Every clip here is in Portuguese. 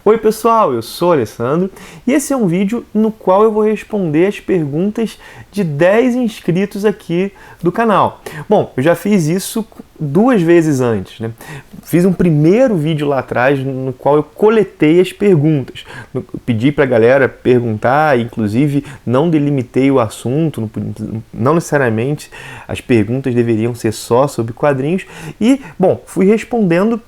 Oi pessoal, eu sou o Alessandro e esse é um vídeo no qual eu vou responder as perguntas de 10 inscritos aqui do canal. Bom, eu já fiz isso 2 vezes antes, né? Fiz um primeiro vídeo lá atrás no qual eu coletei as perguntas. Pedi pra galera perguntar, inclusive não delimitei o assunto, não necessariamente as perguntas deveriam ser só sobre quadrinhos e, bom, fui respondendo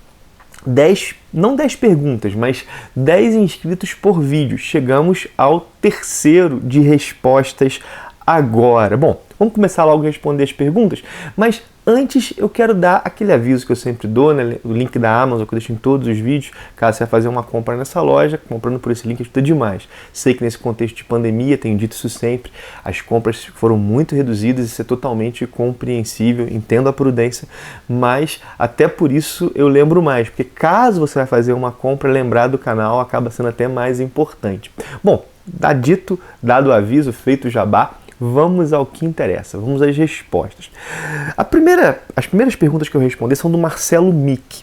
10, não 10 perguntas, mas 10 inscritos por vídeo. Chegamos ao terceiro de respostas agora. Bom, vamos começar logo a responder as perguntas, mas antes eu quero dar aquele aviso que eu sempre dou, né? O link da Amazon que eu deixo em todos os vídeos, caso você vai fazer uma compra nessa loja, comprando por esse link ajuda demais. Sei que nesse contexto de pandemia, tenho dito isso sempre, as compras foram muito reduzidas, isso é totalmente compreensível, entendo a prudência, mas até por isso eu lembro mais, porque caso você vai fazer uma compra, lembrar do canal acaba sendo até mais importante. Bom, dado o aviso, feito o jabá, vamos ao que interessa, vamos às respostas. As primeiras perguntas que eu respondi são do Marcelo Mick.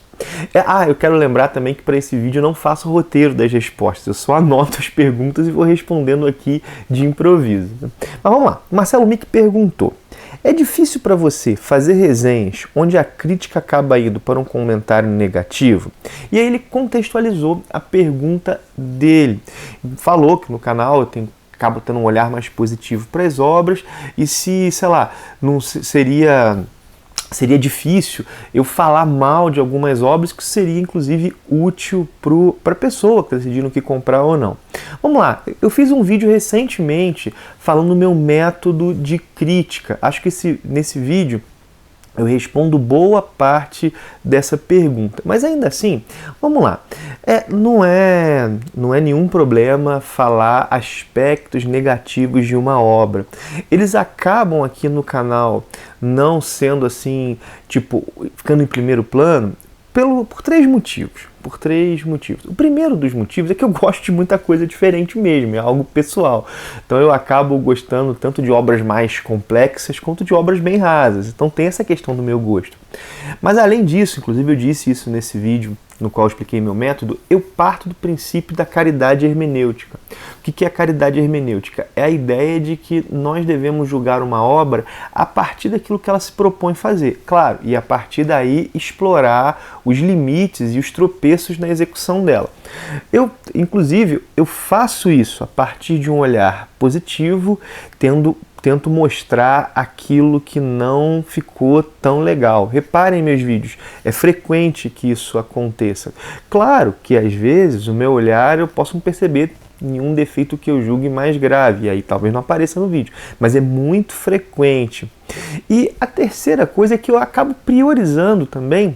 Eu quero lembrar também que para esse vídeo eu não faço o roteiro das respostas, eu só anoto as perguntas e vou respondendo aqui de improviso. Mas vamos lá, Marcelo Mick perguntou: é difícil para você fazer resenhas onde a crítica acaba indo para um comentário negativo? E aí ele contextualizou a pergunta dele. Falou que no canal eu acabo tendo um olhar mais positivo para as obras e se, sei lá, não seria difícil eu falar mal de algumas obras que seria inclusive útil para a pessoa que está decidindo o que comprar ou não. Vamos lá, eu fiz um vídeo recentemente falando do meu método de crítica. Acho que nesse vídeo eu respondo boa parte dessa pergunta, mas ainda assim, vamos lá. Não é nenhum problema falar aspectos negativos de uma obra. Eles acabam aqui no canal não sendo assim, tipo, ficando em primeiro plano por 3 motivos. O primeiro dos motivos é que eu gosto de muita coisa diferente mesmo, é algo pessoal. Então eu acabo gostando tanto de obras mais complexas quanto de obras bem rasas. Então tem essa questão do meu gosto. Mas além disso, inclusive eu disse isso nesse vídeo no qual eu expliquei meu método, eu parto do princípio da caridade hermenêutica. O que é a caridade hermenêutica? É a ideia de que nós devemos julgar uma obra a partir daquilo que ela se propõe fazer. Claro, e a partir daí explorar os limites e os tropeços na execução dela. Inclusive, eu faço isso a partir de um olhar positivo, tento mostrar aquilo que não ficou tão legal. Reparem em meus vídeos, é frequente que isso aconteça. Claro que às vezes o meu olhar eu posso não perceber nenhum defeito que eu julgue mais grave, e aí talvez não apareça no vídeo, mas é muito frequente. E a terceira coisa é que eu acabo priorizando também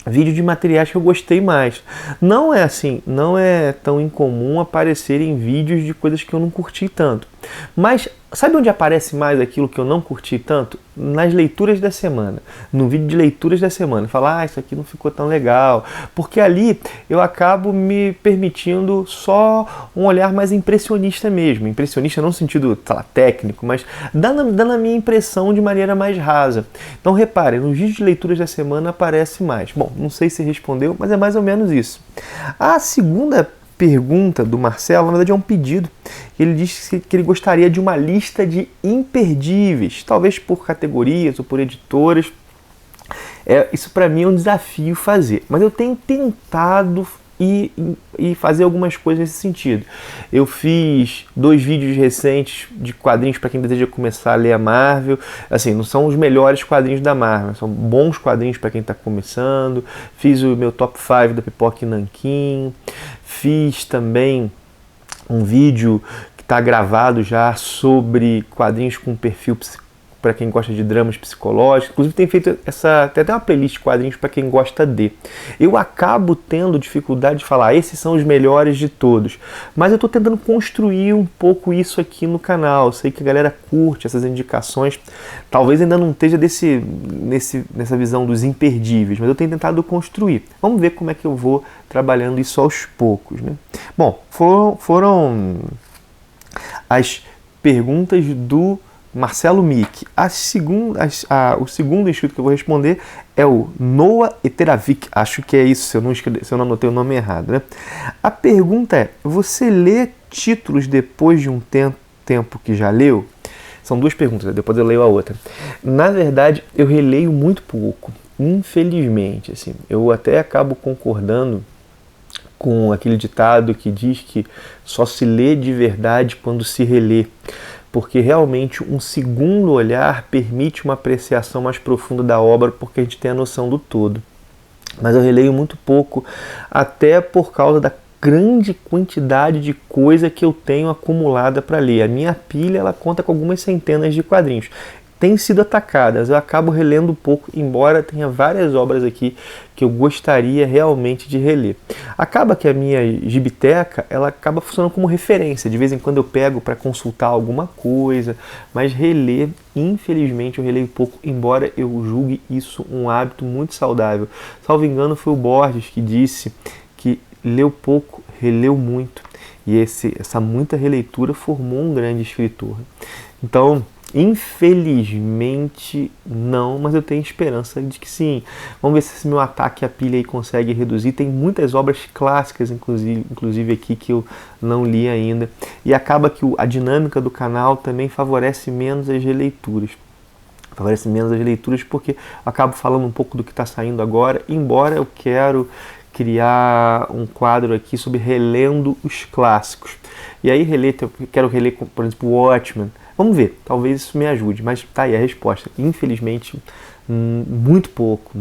vídeo de materiais que eu gostei mais. Não é tão incomum aparecer em vídeos de coisas que eu não curti tanto. Mas sabe onde aparece mais aquilo que eu não curti tanto? Nas leituras da semana. No vídeo de leituras da semana. Falar, isso aqui não ficou tão legal. Porque ali eu acabo me permitindo só um olhar mais impressionista mesmo. Impressionista não no sentido, sei lá, técnico, mas dando a minha impressão de maneira mais rasa. Então reparem, nos vídeos de leituras da semana aparece mais. Bom, não sei se respondeu, mas é mais ou menos isso. A segunda pergunta do Marcelo, na verdade é um pedido. Ele disse que ele gostaria de uma lista de imperdíveis, talvez por categorias ou por editoras. Isso para mim é um desafio fazer, mas eu tenho tentado e fazer algumas coisas nesse sentido. Eu fiz 2 vídeos recentes de quadrinhos para quem deseja começar a ler a Marvel. Assim, não são os melhores quadrinhos da Marvel, são bons quadrinhos para quem está começando. Fiz o meu top 5 da Pipoca e Nanquim. Fiz também um vídeo que está gravado já sobre quadrinhos com perfil para quem gosta de dramas psicológicos. Inclusive tem feito tem até uma playlist de quadrinhos para quem gosta de. Eu acabo tendo dificuldade de falar, esses são os melhores de todos. Mas eu estou tentando construir um pouco isso aqui no canal. Eu sei que a galera curte essas indicações. Talvez ainda não esteja nessa visão dos imperdíveis, mas eu tenho tentado construir. Vamos ver como é que eu vou trabalhando isso aos poucos, né? Bom, foram as perguntas do Marcelo Mick. O segundo inscrito que eu vou responder é o Noah Eteravik. Acho que é isso, se eu não anotei o nome errado, né? A pergunta é: você lê títulos depois de um tempo que já leu? São duas perguntas, né? Depois eu leio a outra. Na verdade, eu releio muito pouco, infelizmente. Assim, eu até acabo concordando com aquele ditado que diz que só se lê de verdade quando se relê, porque realmente um segundo olhar permite uma apreciação mais profunda da obra, porque a gente tem a noção do todo. Mas eu releio muito pouco, até por causa da grande quantidade de coisa que eu tenho acumulada para ler. A minha pilha, ela conta com algumas centenas de quadrinhos. Têm sido atacadas, eu acabo relendo pouco, embora tenha várias obras aqui que eu gostaria realmente de reler. Acaba que a minha gibiteca, ela acaba funcionando como referência, de vez em quando eu pego para consultar alguma coisa, mas reler, infelizmente eu releio pouco, embora eu julgue isso um hábito muito saudável. Salvo engano, foi o Borges que disse que leu pouco, releu muito, e essa muita releitura formou um grande escritor. Então, infelizmente não, mas eu tenho esperança de que sim. Vamos ver se esse meu ataque à pilha aí consegue reduzir. Tem muitas obras clássicas, inclusive aqui, que eu não li ainda. E acaba que a dinâmica do canal também favorece menos as releituras. Favorece menos as leituras porque eu acabo falando um pouco do que está saindo agora, embora eu quero criar um quadro aqui sobre relendo os clássicos. E aí eu quero reler, por exemplo, Watchmen. Vamos ver, talvez isso me ajude, mas tá aí a resposta. Infelizmente, muito pouco,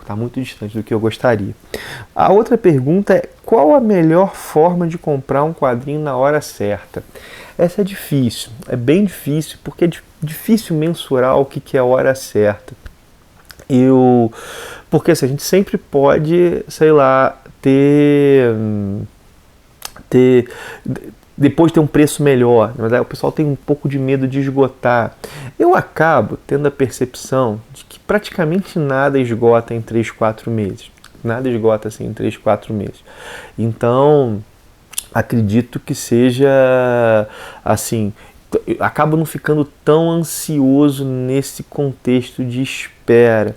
tá muito distante do que eu gostaria. A outra pergunta é: qual a melhor forma de comprar um quadrinho na hora certa? Essa é difícil, é bem difícil, porque é difícil mensurar o que é a hora certa. Porque assim, a gente sempre pode, sei lá, depois ter um preço melhor, mas o pessoal tem um pouco de medo de esgotar. Eu acabo tendo a percepção de que praticamente nada esgota em 3, 4 meses. Nada esgota assim em 3, 4 meses. Então, acredito que seja assim, acabo não ficando tão ansioso nesse contexto de espera.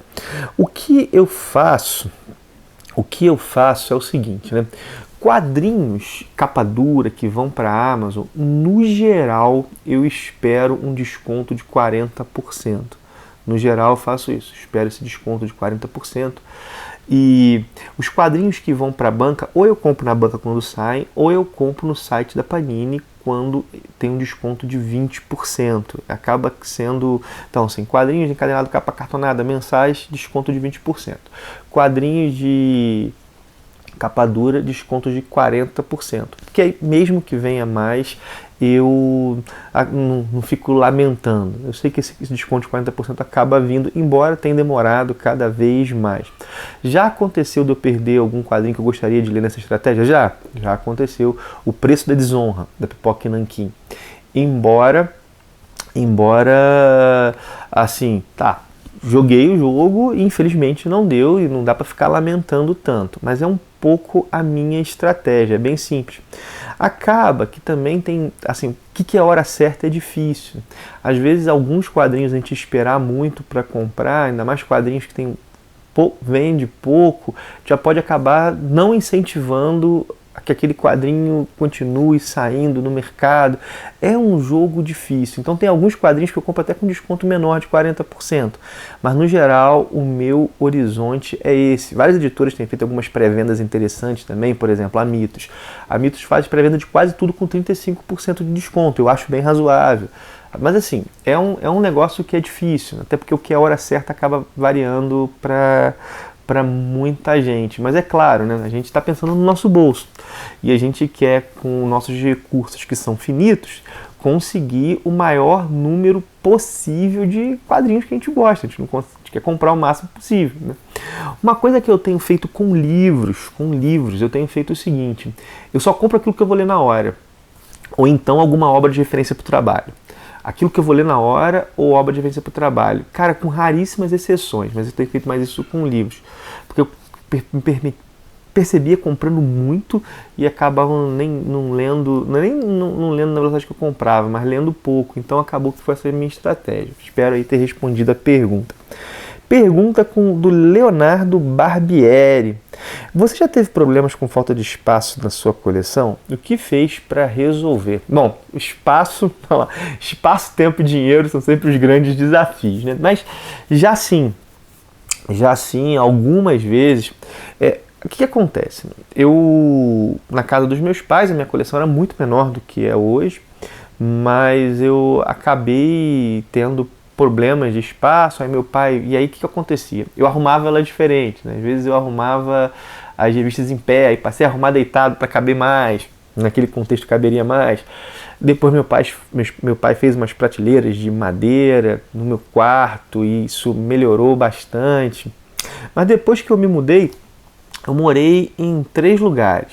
O que eu faço é o seguinte, né? Quadrinhos capa dura que vão para a Amazon, no geral, eu espero um desconto de 40%. No geral, eu faço isso, espero esse desconto de 40%. E os quadrinhos que vão para a banca, ou eu compro na banca quando saem, ou eu compro no site da Panini quando tem um desconto de 20%. Acaba sendo, então, assim, quadrinhos encadernados, capa cartonada, mensais, desconto de 20%. Quadrinhos de capa dura, desconto de 40%. Porque aí, mesmo que venha mais, eu não fico lamentando. Eu sei que esse desconto de 40% acaba vindo, embora tenha demorado cada vez mais. Já aconteceu de eu perder algum quadrinho que eu gostaria de ler nessa estratégia? Já aconteceu. O Preço da Desonra, da Pipoca e Nanquim. Embora, assim, tá, joguei o jogo e infelizmente não deu e não dá para ficar lamentando tanto, mas é um pouco a minha estratégia, é bem simples. Acaba que também tem, assim, o que é a hora certa é difícil. Às vezes alguns quadrinhos a gente esperar muito para comprar, ainda mais quadrinhos que vende pouco, já pode acabar não incentivando que aquele quadrinho continue saindo no mercado. É um jogo difícil. Então tem alguns quadrinhos que eu compro até com desconto menor de 40%. Mas no geral o meu horizonte é esse. Várias editoras têm feito algumas pré-vendas interessantes também, por exemplo, a Mitos. A Mitos faz pré-venda de quase tudo com 35% de desconto. Eu acho bem razoável. Mas assim, é um negócio que é difícil, até porque o que é a hora certa acaba variando para muita gente. Mas é claro, né, a gente está pensando no nosso bolso e a gente quer, com nossos recursos que são finitos, conseguir o maior número possível de quadrinhos que a gente gosta. A gente quer comprar o máximo possível, né? Uma coisa que eu tenho feito com livros, eu tenho feito o seguinte: eu só compro aquilo que eu vou ler na hora, ou então alguma obra de referência para o trabalho. Aquilo que eu vou ler na hora ou obra de referência para o trabalho. Cara, com raríssimas exceções, mas eu tenho feito mais isso com livros. Porque me percebia comprando muito e acabava não lendo na velocidade que eu comprava, mas lendo pouco. Então acabou que foi essa a minha estratégia. Espero aí ter respondido a pergunta. Pergunta do Leonardo Barbieri. Você já teve problemas com falta de espaço na sua coleção? O que fez para resolver? Bom, espaço, tempo e dinheiro são sempre os grandes desafios, né? Mas já sim, algumas vezes, o que acontece? Na casa dos meus pais, a minha coleção era muito menor do que é hoje, mas eu acabei tendo problemas de espaço, aí meu pai... E aí o que acontecia? Eu arrumava ela diferente, né? Às vezes eu arrumava as revistas em pé, aí passei a arrumar deitado para caber mais, naquele contexto caberia mais. Depois meu pai fez umas prateleiras de madeira no meu quarto e isso melhorou bastante. Mas depois que eu me mudei, eu morei em 3 lugares.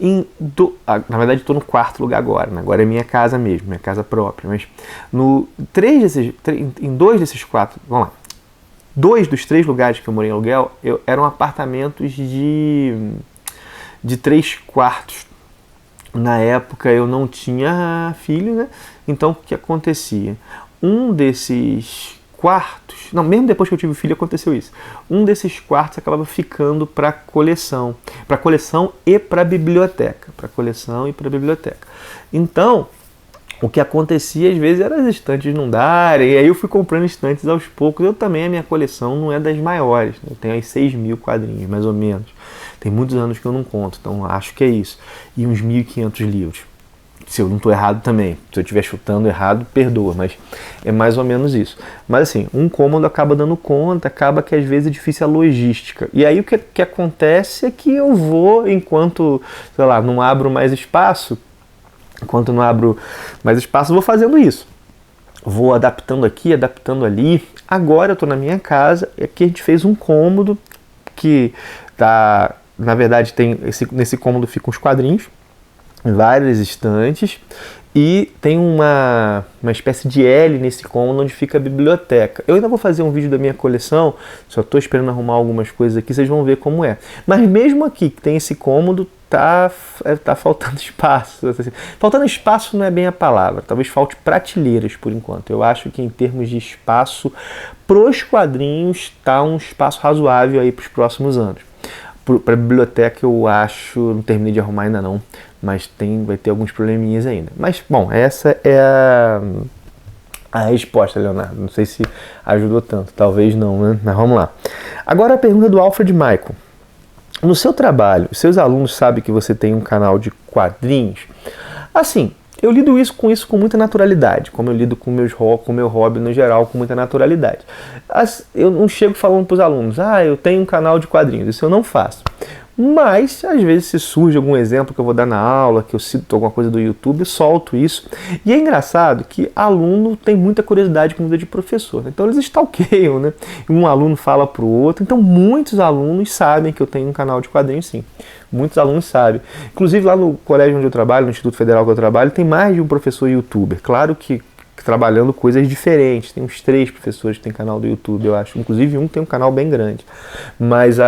Na verdade, estou no 4º lugar agora, né? Agora é minha casa mesmo, minha casa própria. Mas em 2 desses 4, vamos lá, 2 dos 3 lugares que eu morei em aluguel eram apartamentos de 3 quartos. Na época eu não tinha filho, né? Então o que acontecia? Um desses quartos, mesmo depois que eu tive filho aconteceu isso. Um desses quartos acabava ficando para coleção e para biblioteca, Então, o que acontecia às vezes era as estantes não darem, e aí eu fui comprando estantes aos poucos. A minha coleção não é das maiores, né? Eu tenho aí 6.000 quadrinhos, mais ou menos. Tem muitos anos que eu não conto, então acho que é isso. E uns 1.500 livros. Se eu não estou errado também, se eu estiver chutando errado, perdoa, mas é mais ou menos isso. Mas assim, um cômodo acaba dando conta, acaba que às vezes é difícil a logística. E aí o que acontece é que eu vou, enquanto, não abro mais espaço, vou fazendo isso. Vou adaptando aqui, adaptando ali. Agora eu estou na minha casa, e aqui a gente fez um cômodo que tá, na verdade, nesse cômodo ficam os quadrinhos, várias estantes, e tem uma espécie de L nesse cômodo onde fica a biblioteca. Eu ainda vou fazer um vídeo da minha coleção, só estou esperando arrumar algumas coisas aqui, vocês vão ver como é. Mas mesmo aqui que tem esse cômodo, tá faltando espaço. Faltando espaço não é bem a palavra, talvez falte prateleiras por enquanto. Eu acho que em termos de espaço pros quadrinhos tá um espaço razoável aí para os próximos anos. Para a biblioteca eu acho, não terminei de arrumar ainda não, mas vai ter alguns probleminhas ainda. Mas, bom, essa é a resposta, Leonardo. Não sei se ajudou tanto, talvez não, né? Mas vamos lá. Agora a pergunta do Alfred Michael. No seu trabalho, seus alunos sabem que você tem um canal de quadrinhos? Assim, eu lido com isso com muita naturalidade, como eu lido com o meu hobby no geral com muita naturalidade. Eu não chego falando para os alunos, eu tenho um canal de quadrinhos, isso eu não faço. Mas, às vezes, se surge algum exemplo que eu vou dar na aula, que eu cito alguma coisa do YouTube, eu solto isso. E é engraçado que aluno tem muita curiosidade com vida de professor, né? Então eles stalkeiam, né? Um aluno fala para o outro. Então muitos alunos sabem que eu tenho um canal de quadrinhos, sim. Muitos alunos sabem. Inclusive lá no colégio onde eu trabalho, no Instituto Federal que eu trabalho, tem mais de um professor youtuber. Claro que trabalhando coisas diferentes. Tem uns 3 professores que têm canal do YouTube, eu acho. Inclusive um tem um canal bem grande. Mas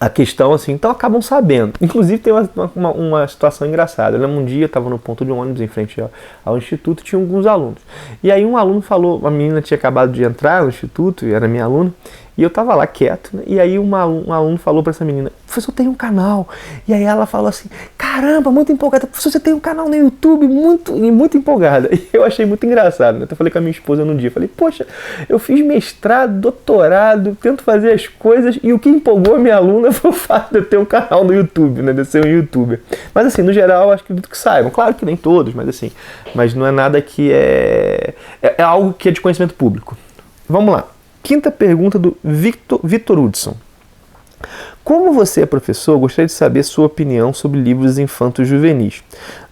a questão, assim, então acabam sabendo. Inclusive tem uma situação engraçada. Eu lembro um dia, eu estava no ponto de ônibus em frente ao instituto, tinha alguns alunos. E aí um aluno falou, uma menina tinha acabado de entrar no instituto, e era minha aluna, e eu estava lá quieto, né? E aí um aluno falou para essa menina, professor, tem um canal. E aí ela falou assim, caramba, muito empolgada, professor, você tem um canal no YouTube, muito empolgada. E eu achei muito engraçado, né? Então eu falei com a minha esposa num dia, falei, poxa, eu fiz mestrado, doutorado, tento fazer as coisas, e o que empolgou a minha aluna foi o fato de eu ter um canal no YouTube, né? De eu ser um youtuber. Mas assim, no geral, acho que tudo que saibam, claro que nem todos, mas assim, mas não é nada que é algo que é de conhecimento público. Vamos lá. 5ª pergunta do Vitor Hudson. Como você é professor, gostaria de saber sua opinião sobre livros infantos juvenis.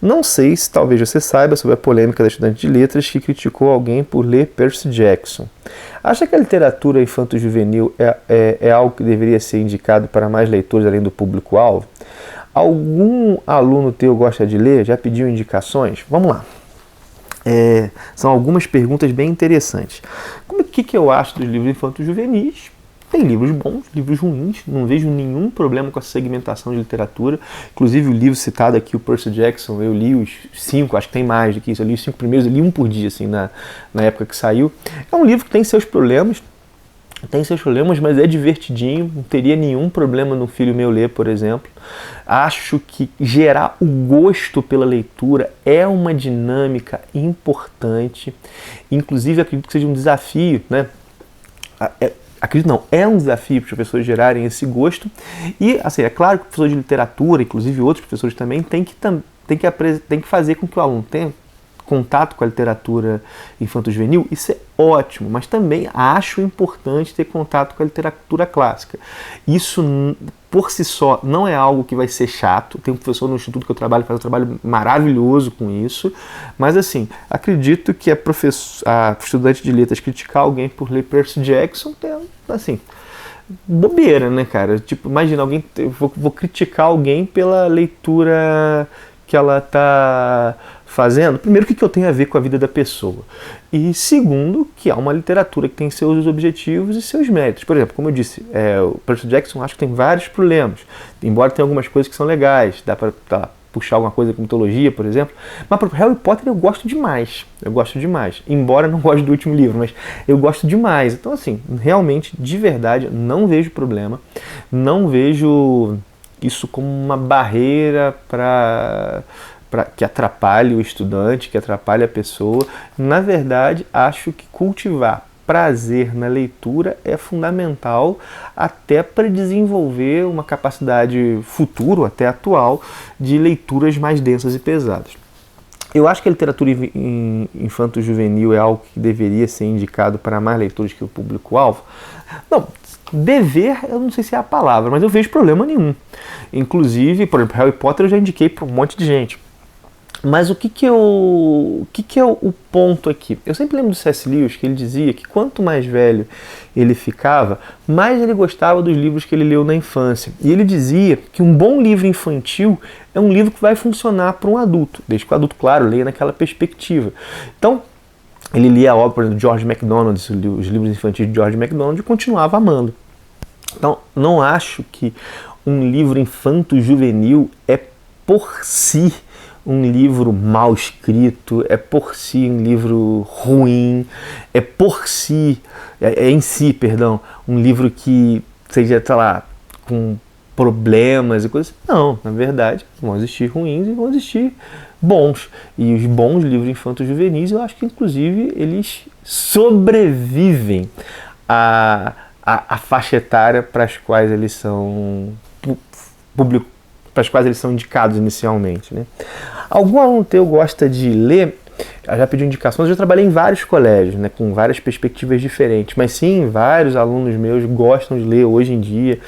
Não sei se talvez você saiba sobre a polêmica da estudante de letras que criticou alguém por ler Percy Jackson. Acha que a literatura infanto-juvenil é algo que deveria ser indicado para mais leitores além do público-alvo? Algum aluno teu gosta de ler? Já pediu indicações? Vamos lá. São algumas perguntas bem interessantes. O que eu acho dos livros infantos juvenis? Tem livros bons, livros ruins, não vejo nenhum problema com essa segmentação de literatura. Inclusive o livro citado aqui, o Percy Jackson, eu li os 5, acho que tem mais do que isso, eu li os 5 primeiros, eu li um por dia, assim, na época que saiu. É um livro que tem seus problemas, mas é divertidinho, não teria nenhum problema no filho meu ler, por exemplo. Acho que gerar o gosto pela leitura é uma dinâmica importante, inclusive acredito que seja um desafio, né? Acredito não, é um desafio para os professores gerarem esse gosto. E, assim, é claro que o professor de literatura, inclusive outros professores também, tem que fazer com que o aluno tenha contato com a literatura infanto-juvenil. Isso é ótimo, mas também acho importante ter contato com a literatura clássica. Isso, por si só, não é algo que vai ser chato. Tem um professor no instituto que eu trabalho, que faz um trabalho maravilhoso com isso, mas, assim, acredito que a estudante de letras criticar alguém por ler Percy Jackson é, assim, bobeira, né, cara? Tipo, imagina, eu vou criticar alguém pela leitura que ela tá fazendo. Primeiro, o que eu tenho a ver com a vida da pessoa? E segundo, que há uma literatura que tem seus objetivos e seus méritos. Por exemplo, como eu disse, o Percy Jackson acho que tem vários problemas, embora tenha algumas coisas que são legais, dá para puxar alguma coisa com mitologia, por exemplo. Mas para Harry Potter eu gosto demais, embora não goste do último livro, mas eu gosto demais. Então, assim, realmente, de verdade, não vejo problema, não vejo isso como uma barreira que atrapalhe o estudante, que atrapalhe a pessoa. Na verdade, acho que cultivar prazer na leitura é fundamental até para desenvolver uma capacidade futura, até atual, de leituras mais densas e pesadas. Eu acho que a literatura infanto-juvenil é algo que deveria ser indicado para mais leitores que o público-alvo. Não, dever, eu não sei se é a palavra, mas eu vejo problema nenhum. Inclusive, por exemplo, Harry Potter eu já indiquei para um monte de gente. Mas o que é o ponto aqui? Eu sempre lembro do C.S. Lewis, que ele dizia que quanto mais velho ele ficava, mais ele gostava dos livros que ele leu na infância. E ele dizia que um bom livro infantil é um livro que vai funcionar para um adulto, desde que o adulto, claro, leia naquela perspectiva. Então, ele lia a obra do George MacDonald, os livros infantis de George MacDonald, e continuava amando. Então, não acho que um livro infanto-juvenil é por si um livro mal escrito, é por si um livro ruim, é em si, um livro que seja, sei lá, com problemas e coisas. Não, na verdade, vão existir ruins e vão existir bons. E os bons livros infanto-juvenis, eu acho que, inclusive, eles sobrevivem à faixa etária para as quais eles são indicados inicialmente, né? Algum aluno teu gosta de ler? Eu já pedi indicações, eu já trabalhei em vários colégios, né, com várias perspectivas diferentes, mas sim, vários alunos meus gostam de ler hoje em dia.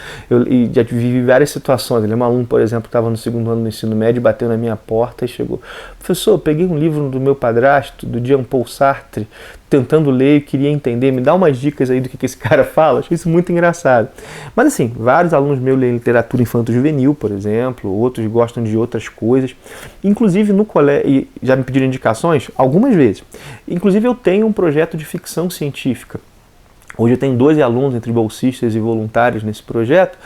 E já vivi várias situações. Eu lembro um aluno, por exemplo, que estava no 2º ano do ensino médio, bateu na minha porta e chegou: professor, eu peguei um livro do meu padrasto, do Jean-Paul Sartre, tentando ler e queria entender, me dá umas dicas aí do que esse cara fala. Achei isso muito engraçado. Mas, assim, vários alunos meus leem literatura infanto-juvenil, por exemplo, outros gostam de outras coisas. Inclusive no colégio, já me pediram indicações algumas vezes. Inclusive eu tenho um projeto de ficção científica. Hoje eu tenho 12 alunos entre bolsistas e voluntários nesse projeto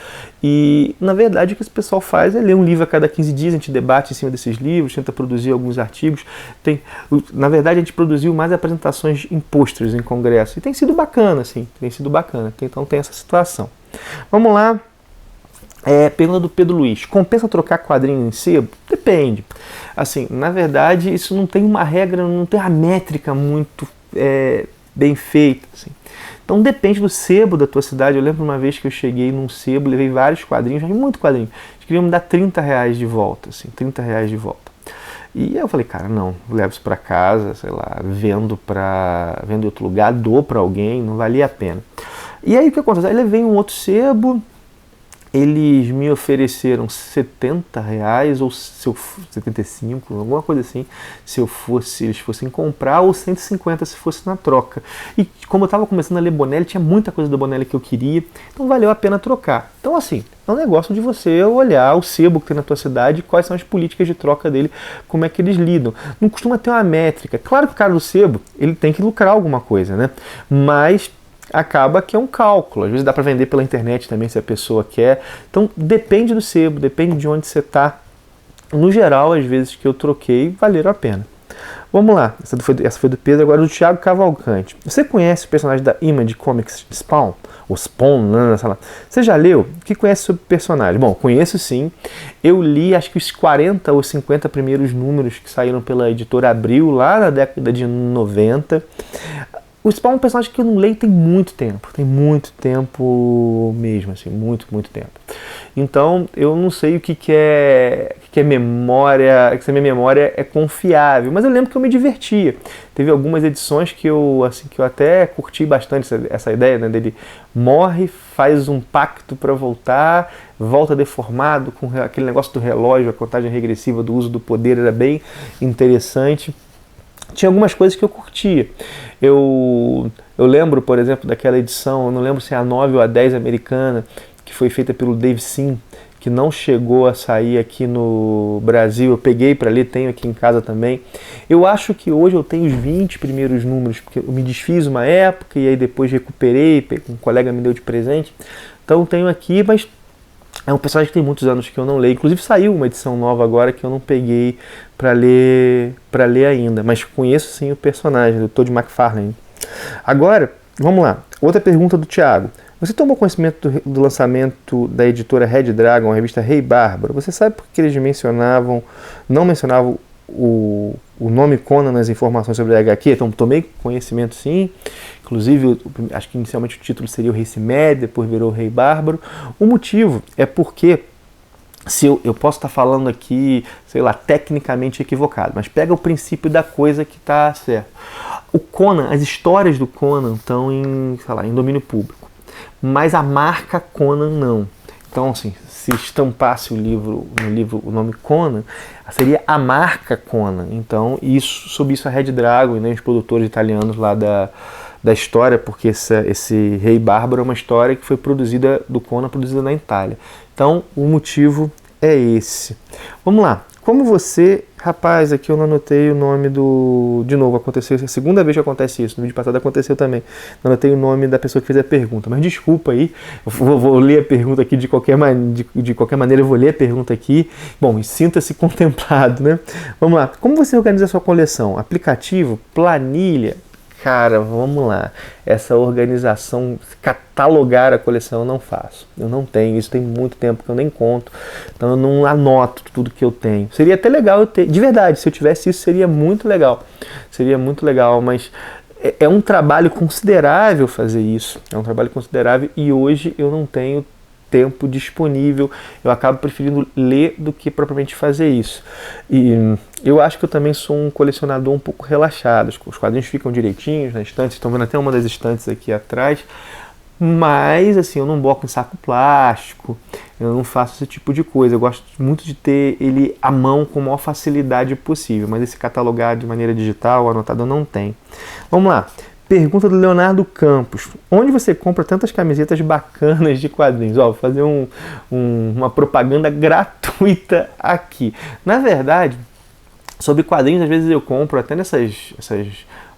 e, na verdade, o que esse pessoal faz é ler um livro a cada 15 dias, a gente debate em cima desses livros, tenta produzir alguns artigos. Na verdade, a gente produziu mais apresentações em pôsteres, em congresso, e tem sido bacana, assim, Então tem essa situação. Vamos lá. Pergunta do Pedro Luiz: compensa trocar quadrinho em sebo? Depende. Assim, na verdade, isso não tem uma regra, não tem uma métrica muito bem feita, assim. Então depende do sebo da tua cidade. Eu lembro uma vez que eu cheguei num sebo, levei vários quadrinhos, muito quadrinho. Eles queriam me dar R$30 de volta, assim, R$30 de volta. E eu falei, cara, não, levo isso para casa, sei lá, vendo em outro lugar, dou para alguém, não valia a pena. E aí o que aconteceu? Eu levei um outro sebo, eles me ofereceram R$70 ou 75, alguma coisa assim, se eles fossem comprar, ou 150 se fosse na troca. E como eu estava começando a ler Bonelli, tinha muita coisa da Bonelli que eu queria, então valeu a pena trocar. Então, assim, é um negócio de você olhar o sebo que tem na tua cidade, quais são as políticas de troca dele, como é que eles lidam. Não costuma ter uma métrica. Claro que o cara do sebo, ele tem que lucrar alguma coisa, né? Mas acaba que é um cálculo. Às vezes dá para vender pela internet também, se a pessoa quer. Então depende do sebo, depende de onde você está. No geral, às vezes que eu troquei, valeram a pena. Vamos lá, essa foi do Pedro, agora do Thiago Cavalcante. Você conhece o personagem da Image Comics Spawn? Ou Spawn, sei lá. Você já leu? O que conhece sobre o personagem? Bom, conheço sim. Eu li acho que os 40 ou 50 primeiros números que saíram pela editora Abril, lá na década de 90. O Spawn é um personagem que eu não leio tem muito tempo mesmo, assim, muito tempo. Então, eu não sei o que é memória, se a minha memória é confiável, mas eu lembro que eu me divertia. Teve algumas edições que eu até curti bastante essa ideia, né, dele morre, faz um pacto para voltar, volta deformado, com aquele negócio do relógio, a contagem regressiva do uso do poder era bem interessante. Tinha algumas coisas que eu curtia. Eu lembro, por exemplo, daquela edição, eu não lembro se é a 9 ou a 10 americana, que foi feita pelo Dave Sim, que não chegou a sair aqui no Brasil. Eu peguei para ler, tenho aqui em casa também. Eu acho que hoje eu tenho os 20 primeiros números, porque eu me desfiz uma época e aí depois recuperei, um colega me deu de presente. Então tenho aqui, mas é um personagem que tem muitos anos que eu não leio. Inclusive saiu uma edição nova agora que eu não peguei para ler ainda. Mas conheço sim o personagem, do Todd McFarlane. Agora, vamos lá. Outra pergunta do Thiago. Você tomou conhecimento do lançamento da editora Red Dragon, a revista Rei Bárbaro? Você sabe por que eles não mencionavam o nome Conan nas informações sobre a HQ? Então tomei conhecimento sim. Inclusive, acho que inicialmente o título seria o Rei Simed, depois virou o Rei Bárbaro. O motivo é porque, se eu posso estar falando aqui, sei lá, tecnicamente equivocado, mas pega o princípio da coisa que está certo. O Conan, as histórias do Conan estão em domínio público, mas a marca Conan não. Então, assim, se estampasse no livro o nome Conan, seria a marca Conan. Então, sob isso a Red Dragon, né, os produtores italianos lá da história, porque esse Rei Bárbaro é uma história que foi produzida na Itália. Então, o motivo é esse. Vamos lá. Como você... Rapaz, aqui eu não anotei o nome De novo, aconteceu. É a segunda vez que acontece isso. No vídeo passado aconteceu também. Não anotei o nome da pessoa que fez a pergunta. Mas desculpa aí. Eu vou ler a pergunta aqui de qualquer maneira. Eu vou ler a pergunta aqui. Bom, e sinta-se contemplado, né? Vamos lá. Como você organiza a sua coleção? Aplicativo? Planilha? Cara, vamos lá. Essa organização, catalogar a coleção eu não faço. Eu não tenho, isso tem muito tempo que eu nem conto. Então eu não anoto tudo que eu tenho. Seria até legal eu ter, de verdade, se eu tivesse isso seria muito legal. Seria muito legal, mas é um trabalho considerável fazer isso. É um trabalho considerável e hoje eu não tenho tempo disponível, eu acabo preferindo ler do que propriamente fazer isso. E eu acho que eu também sou um colecionador um pouco relaxado, os quadrinhos ficam direitinhos na estante, estão vendo até uma das estantes aqui atrás, mas assim, eu não boto em saco plástico, eu não faço esse tipo de coisa, eu gosto muito de ter ele à mão com a maior facilidade possível, mas esse catalogar de maneira digital, anotado, eu não tenho. Vamos lá. Pergunta do Leonardo Campos. Onde você compra tantas camisetas bacanas de quadrinhos? Ó, vou fazer uma propaganda gratuita aqui. Na verdade, sobre quadrinhos, às vezes eu compro até nessas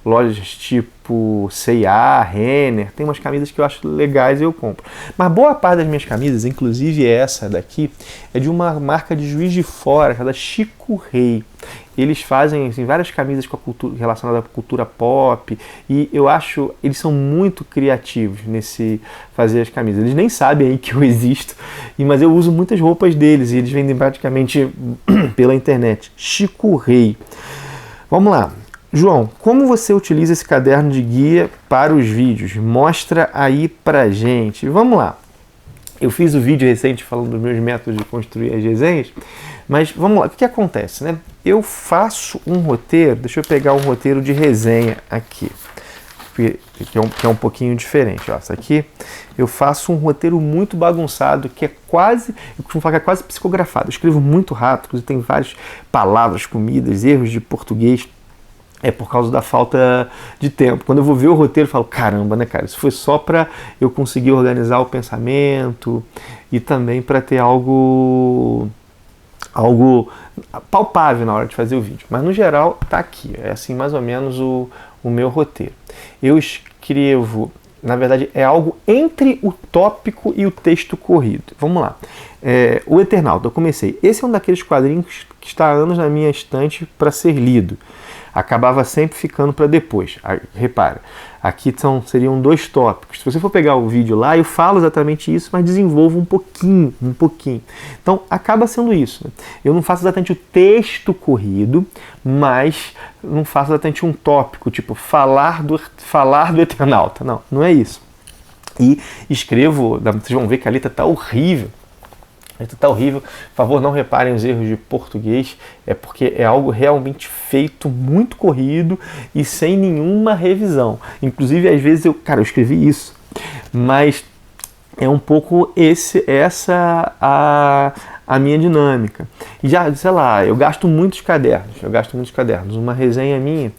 lojas tipo C&A, Renner, tem umas camisas que eu acho legais e eu compro. Mas boa parte das minhas camisas, inclusive essa daqui, é de uma marca de Juiz de Fora, chamada Chico Rei. Eles fazem assim, várias camisas com a cultura, relacionadas à cultura pop, e eu acho eles são muito criativos nesse fazer as camisas. Eles nem sabem aí que eu existo, mas eu uso muitas roupas deles e eles vendem praticamente pela internet. Chico Rei. Vamos lá. João, como você utiliza esse caderno de guia para os vídeos? Mostra aí pra gente. Vamos lá. Eu fiz o vídeo recente falando dos meus métodos de construir as resenhas, mas vamos lá, o que acontece, né? Eu faço um roteiro, deixa eu pegar um roteiro de resenha aqui, que é um pouquinho diferente. Ó, isso aqui, eu faço um roteiro muito bagunçado, que é quase, eu costumo falar que é quase psicografado. Eu escrevo muito rápido, tem várias palavras, comidas, erros de português. É por causa da falta de tempo. Quando eu vou ver o roteiro, eu falo, caramba, né, cara? Isso foi só para eu conseguir organizar o pensamento e também para ter algo palpável na hora de fazer o vídeo. Mas, no geral, tá aqui. É assim, mais ou menos, o meu roteiro. Eu escrevo na verdade, é algo entre o tópico e o texto corrido. Vamos lá. O Eternauta, eu comecei. Esse é um daqueles quadrinhos que está há anos na minha estante para ser lido. Acabava sempre ficando para depois. Repara, aqui seriam 2 tópicos. Se você for pegar o vídeo lá, eu falo exatamente isso, mas desenvolvo um pouquinho. Então, acaba sendo isso. Eu não faço exatamente o texto corrido, mas não faço exatamente um tópico, tipo, falar do Eternauta. Não é isso. E escrevo, vocês vão ver que a letra está horrível. Está horrível, por favor, não reparem os erros de português, é porque é algo realmente feito muito corrido e sem nenhuma revisão. Inclusive, às vezes, eu escrevi isso, mas é um pouco essa a minha dinâmica. E já, sei lá, eu gasto muitos cadernos. Uma resenha minha,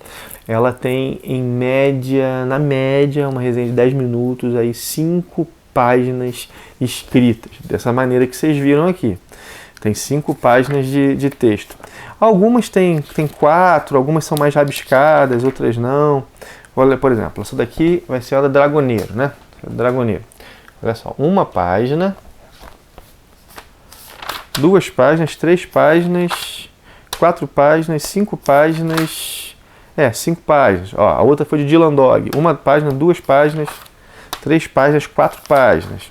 ela tem na média, uma resenha de 10 minutos, aí 5 páginas escritas, dessa maneira que vocês viram aqui. Tem 5 páginas de texto. Algumas tem 4, algumas são mais rabiscadas, outras não. Olha, por exemplo, essa daqui vai ser a da Dragoneiro, né? Dragoneiro. Olha só, 1 página, 2 páginas, 3 páginas, 4 páginas, 5 páginas. 5 páginas. Ó, a outra foi de Dylan Dog. 1 página, 2 páginas, 3 páginas, 4 páginas,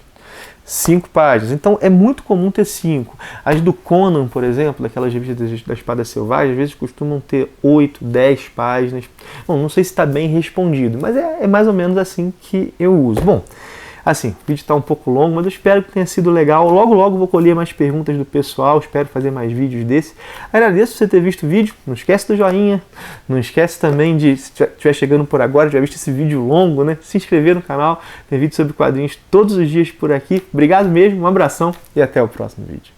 5 páginas. Então é muito comum ter 5. As do Conan, por exemplo, daquelas revistas da Espada Selvagem, às vezes costumam ter 8, 10 páginas. Bom, não sei se está bem respondido, mas é mais ou menos assim que eu uso. Bom, assim, o vídeo está um pouco longo, mas eu espero que tenha sido legal. Logo vou colher mais perguntas do pessoal, espero fazer mais vídeos desse. Agradeço por você ter visto o vídeo, não esquece do joinha, não esquece também de, se estiver chegando por agora, já visto esse vídeo longo, né? Se inscrever no canal, tem vídeo sobre quadrinhos todos os dias por aqui. Obrigado mesmo, um abração e até o próximo vídeo.